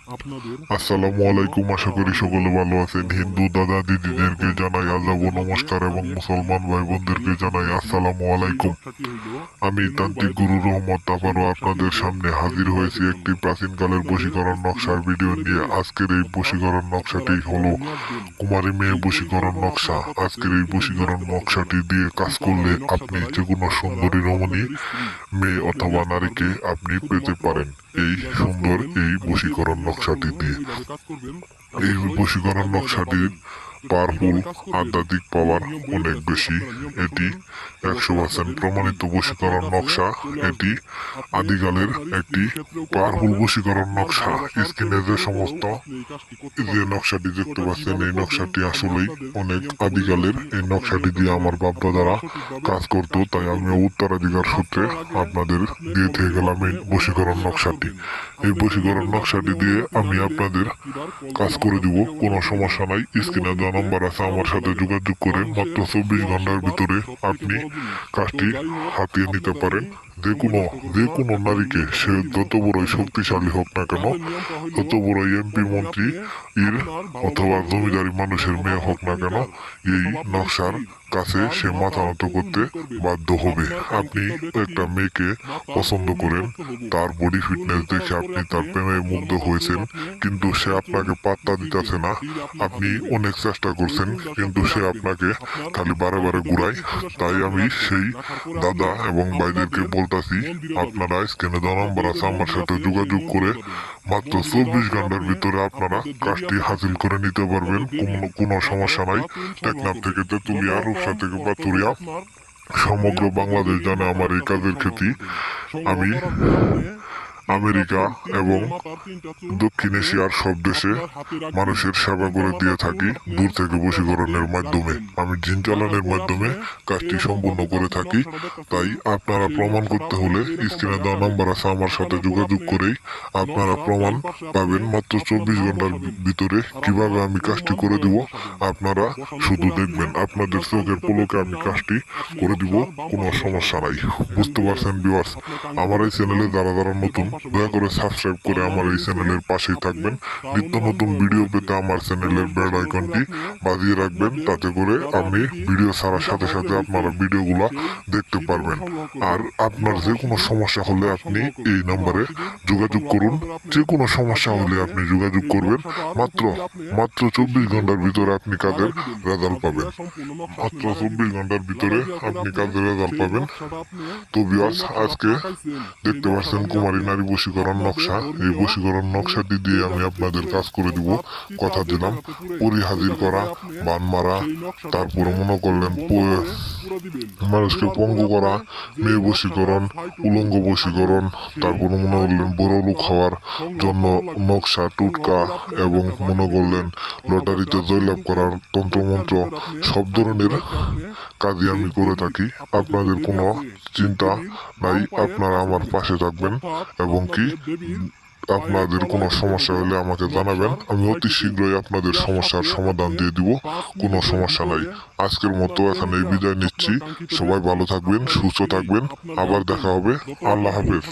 আসসালামু আলাইকুম। আশা করি সকলে ভালো আছেন। হিন্দু দাদা দিদিদেরকে জানাই আদাব ও নমস্কার এবং মুসলমান ভাই বোনদেরকে জানাই আসসালামু আলাইকুম। আমি তান্ত্রিক গুরু রহমত আবারও আপনাদের সামনে হাজির হয়েছি একটি প্রাচীনকালের বশীকরণ নকশার ভিডিও নিয়ে। আজকের এই বশীকরণ নকশাটি হলো কুমারী মেয়ে বশীকরণ নকশা। আজকের এই বশীকরণ নকশাটি দিয়ে কাজ করলে আপনি যে কোনো সুন্দরী রমণী মেয়ে অথবা নারীকে আপনি পেতে পারেন এই সুন্দর এই বশীকরণ নকশাটি দিয়ে। এই বশীকরণ নকশাটির পাওয়ারফুল, আধ্যাত্মিক পাওয়ার অনেক বেশি। এটি 100% প্রমাণিত বশীকরণ নকশা। এটি আদিকালের একটি পাওয়ারফুল বশীকরণ নকশা। স্ক্রিনে যে সমস্ত যে নকশাটি দেখতে পাচ্ছেন, এই নকশাটি আসলেই অনেক আদিকালের। এই নকশাটি দিয়ে আমার বাপদাদারা কাজ করতো, তাই আমি উত্তরাধিকার সূত্রে আপনাদের দিয়ে থেকে গেলাম এই বশীকরণ নকশাটি। এই বশীকরণ নকশাটি দিয়ে আমি আপনাদের কাজ করে দিব, কোনো সমস্যা নাই। স্ক্রিনে দেওয়া নাম্বার আছে, আমার সাথে যোগাযোগ করে মাত্র 24 ঘন্টার ভিতরে আপনি কাজটি হাতিয়ে নিতে পারেন। যে কোনো নারীকে, সে যত বড়ই শক্তিশালী হোক না কেন, যত বড়ই এমপি মন্ত্রী এর অথবা জমিদারি মানুষের মেয়ে হোক না কেন, এই নকশার কাছে সে মাথা নত করতে বাধ্য হবে। আপনি একটা মেয়েকে পছন্দ করেন, তার বডি ফিটনেস দেখে আপনি তার প্রেমে মুগ্ধ হয়েছেন, কিন্তু সে আপনাকে পাত্তা দিতেছে না। আপনি অনেক চেষ্টা করছেন, কিন্তু সে আপনাকে খালি বারে বারে ঘুরায়। তাই আমি সেই দাদা এবং ভাইদেরকে বলতাছি, আপনারা স্ক্রিনে দেওয়া নাম্বার আছে, আমার সাথে যোগাযোগ করে মাত্র 24 ঘন্টার ভিতরে আপনারা কাজটি হাসিল করে নিতে পারবেন। কোনো সমস্যা নাই। টেকনাফ থেকে তেতুলিয়া, রূপসা থেকে পাতুরিয়া, সমগ্র বাংলাদেশ জানে আমার এই কাজের খ্যাতি। আমি আমেরিকা এবং দক্ষিণ এশিয়ার সব দেশে মানুষের সেবা করে দিয়ে থাকি দূর থেকে বশীকরণের মাধ্যমে। আমি জিন চালানের মাধ্যমে কাজটি সম্পূর্ণ করে থাকি। তাই আপনারা প্রমাণ করতে হলে স্ক্রিনে দেওয়া নাম্বার আছে, আমার সাথে যোগাযোগ করেই আপনারা প্রমাণ পাবেন মাত্র 24 ঘন্টার ভিতরে। কিভাবে আমি কাজটি করে দিব আপনারা শুধু দেখবেন, আপনাদের চোখের পলকে আমি কাজটি করে দিব, কোনো সমস্যা নাই। বুঝতে পারছেন ভিউয়ার্স? আমার এই চ্যানেলে যারা যারা নতুন, দয়া করে সাবস্ক্রাইব করে আমার এই চ্যানেলের পাশেই থাকবেন। নিত্য নতুন ভিডিও পেতে আমার চ্যানেলের বেল আইকনটি বাজিয়ে রাখবেন, তাতে করে আমি ভিডিও ছাড়ার সাথে সাথে আপনারা ভিডিওগুলো দেখতে পারবেন। আর আপনার যে কোনো সমস্যা হলে আপনি এই নম্বরে যোগাযোগ করুন। যে কোনো সমস্যা হলে আপনি যোগাযোগ করবেন। মাত্র মাত্র 24 ঘন্টার ভিতরে আপনি কাজের রেজাল্ট পাবেন। মাত্র 24 ঘন্টার ভিতরে আপনি কাজের রেজাল্ট পাবেন। তো ভিউয়ার্স, আজকে দেখতে পাচ্ছেন কুমারী নারী বশীকরণ নকশা। এই বশীকরণ নকশাটি দিয়ে আমি আপনাদের কাজ করে দিব, কথা দিলাম। পরি হাজির করা, বান মারা, তারপরে মনে করলেন মানুষকে পঙ্গু করা, মেয়ে বশীকরণ, উলঙ্গ বশীকরণ, তারপরে মনে করলেন বড় লোক হওয়ার জন্য নকশা, টুটকা, এবং মনে করলেন লটারিতে জয়লাভ করার তন্ত্রমন্ত্র, সব ধরনের কাজই আমি করে থাকি। আপনাদের কোনো চিন্তা নাই, আপনারা আমার পাশে থাকবেন এবং কি আপনাদের কোনো সমস্যা হলে আমাকে জানাবেন। আমি অতি শীঘ্রই আপনাদের সমস্যার সমাধান দিয়ে দিব, কোনো সমস্যা নাই। আজকের মতো এখানে বিদায় নিচ্ছি। সবাই ভালো থাকবেন, সুস্থ থাকবেন। আবার দেখা হবে। আল্লাহ হাফেজ।